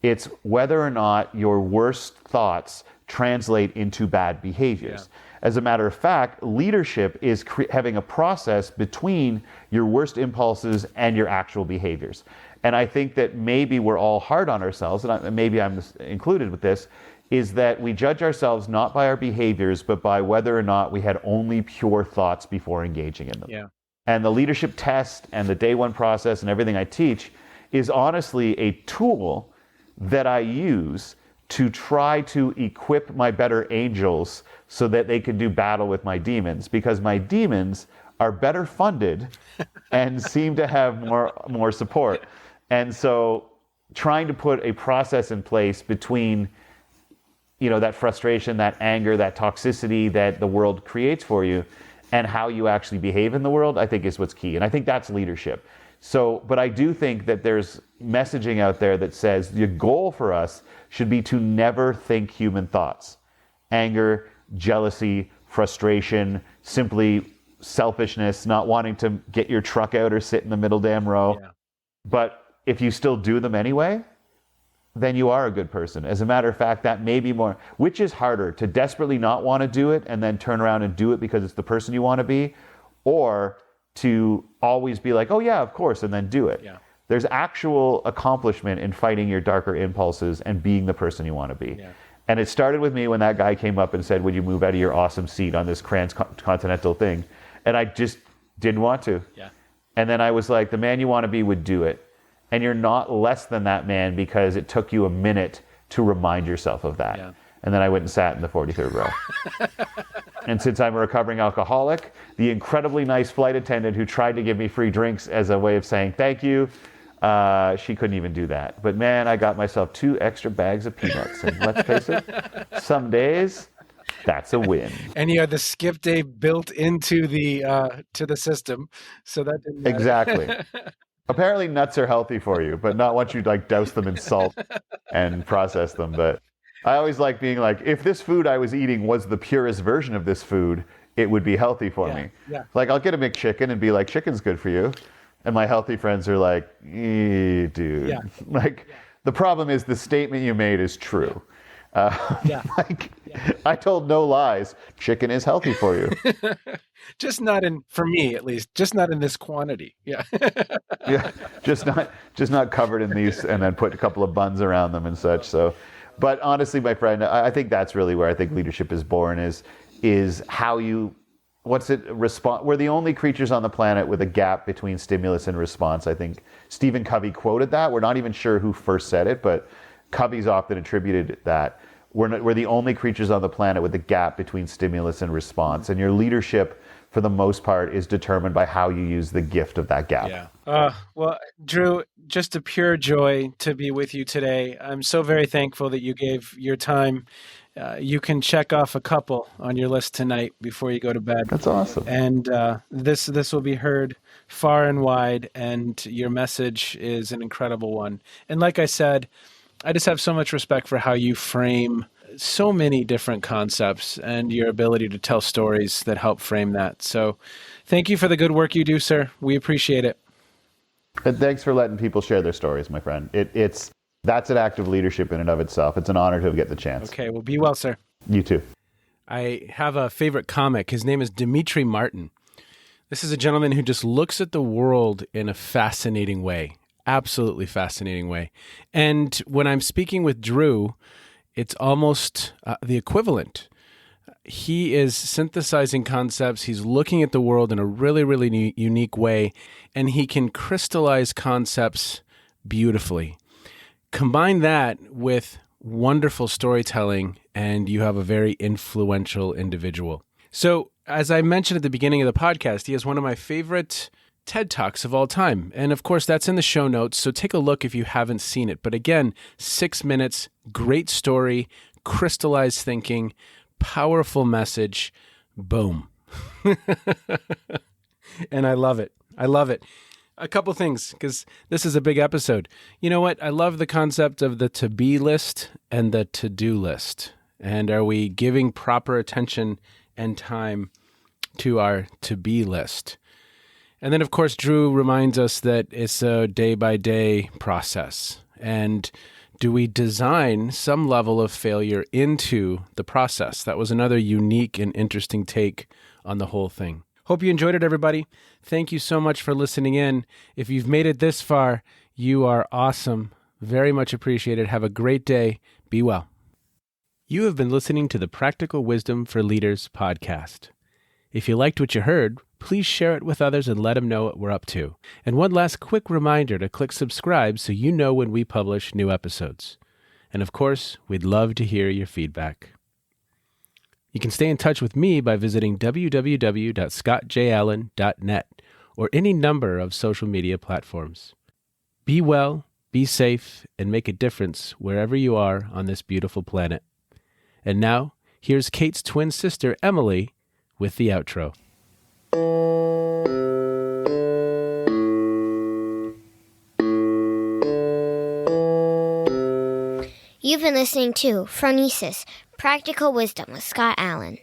It's whether or not your worst thoughts translate into bad behaviors. Yeah. As a matter of fact, leadership is having a process between your worst impulses and your actual behaviors. And I think that maybe we're all hard on ourselves, and maybe I'm included with this, is that we judge ourselves not by our behaviors, but by whether or not we had only pure thoughts before engaging in them. Yeah. And the leadership test and the day one process and everything I teach is honestly a tool that I use to try to equip my better angels so that they can do battle with my demons, because my demons are better funded and seem to have more support. And so trying to put a process in place between that frustration, that anger, that toxicity that the world creates for you and how you actually behave in the world, I think is what's key. And I think that's leadership. So, but I do think that there's messaging out there that says the goal for us should be to never think human thoughts. Anger, jealousy, frustration, simply selfishness, not wanting to get your truck out or sit in the middle damn row. Yeah. But if you still do them anyway, then you are a good person. As a matter of fact, that may be more, which is harder, to desperately not want to do it and then turn around and do it because it's the person you want to be, or to always be like, oh yeah, of course, and then do it. Yeah. There's actual accomplishment in fighting your darker impulses and being the person you want to be. Yeah. And it started with me when that guy came up and said, would you move out of your awesome seat on this transcontinental thing? And I just didn't want to. Yeah. And then I was like, the man you want to be would do it. And you're not less than that man because it took you a minute to remind yourself of that. Yeah. And then I went and sat in the 43rd row. And since I'm a recovering alcoholic, the incredibly nice flight attendant who tried to give me free drinks as a way of saying thank you, she couldn't even do that. But man, I got myself 2 extra bags of peanuts. And let's face it, some days, that's a win. And you had the skip day built into the to the system, so that didn't matter. Exactly. Apparently nuts are healthy for you, but not once you like douse them in salt and process them. But I always like being like, if this food I was eating was the purest version of this food, it would be healthy for me. Yeah. Like I'll get a McChicken and be like, chicken's good for you. And my healthy friends are like, dude. Yeah. Like the problem is the statement you made is true. I told no lies. Chicken is healthy for you. Just not for me at least, just not in this quantity. Yeah. Yeah. Just not covered in these and then put a couple of buns around them and such. So, but honestly, my friend, I think that's really where I think leadership is born is how you, we're the only creatures on the planet with a gap between stimulus and response. I think Stephen Covey quoted that. We're not even sure who first said it, but Covey's often attributed that. We're the only creatures on the planet with a gap between stimulus and response. And your leadership, for the most part, is determined by how you use the gift of that gap. Yeah. Well, Drew, just a pure joy to be with you today. I'm so very thankful that you gave your time. You can check off a couple on your list tonight before you go to bed. That's awesome. And this will be heard far and wide, and your message is an incredible one. And like I said, I just have so much respect for how you frame so many different concepts and your ability to tell stories that help frame that. So thank you for the good work you do, sir. We appreciate it. And thanks for letting people share their stories, my friend. That's an act of leadership in and of itself. It's an honor to get the chance. Okay, well, be well, sir. You too. I have a favorite comic. His name is Dimitri Martin. This is a gentleman who just looks at the world in a fascinating way. Absolutely fascinating way. And when I'm speaking with Drew, it's almost the equivalent. He is synthesizing concepts. He's looking at the world in a really, really unique way, and he can crystallize concepts beautifully. Combine that with wonderful storytelling, and you have a very influential individual. So, as I mentioned at the beginning of the podcast, he has one of my favorite TED Talks of all time. And of course, that's in the show notes, so take a look if you haven't seen it. But again, 6 minutes, great story, crystallized thinking, powerful message, boom. And I love it. I love it. A couple things, because this is a big episode. You know what? I love the concept of the to-be list and the to-do list. And are we giving proper attention and time to our to-be list? And then, of course, Drew reminds us that it's a day-by-day process. And do we design some level of failure into the process? That was another unique and interesting take on the whole thing. Hope you enjoyed it, everybody. Thank you so much for listening in. If you've made it this far, you are awesome. Very much appreciated. Have a great day. Be well. You have been listening to the Practical Wisdom for Leaders podcast. If you liked what you heard, please share it with others and let them know what we're up to. And one last quick reminder to click subscribe so you know when we publish new episodes. And of course, we'd love to hear your feedback. You can stay in touch with me by visiting www.scottjallen.net or any number of social media platforms. Be well, be safe, and make a difference wherever you are on this beautiful planet. And now, here's Kate's twin sister, Emily, with the outro. You've been listening to Phronesis, Practical Wisdom with Scott Allen.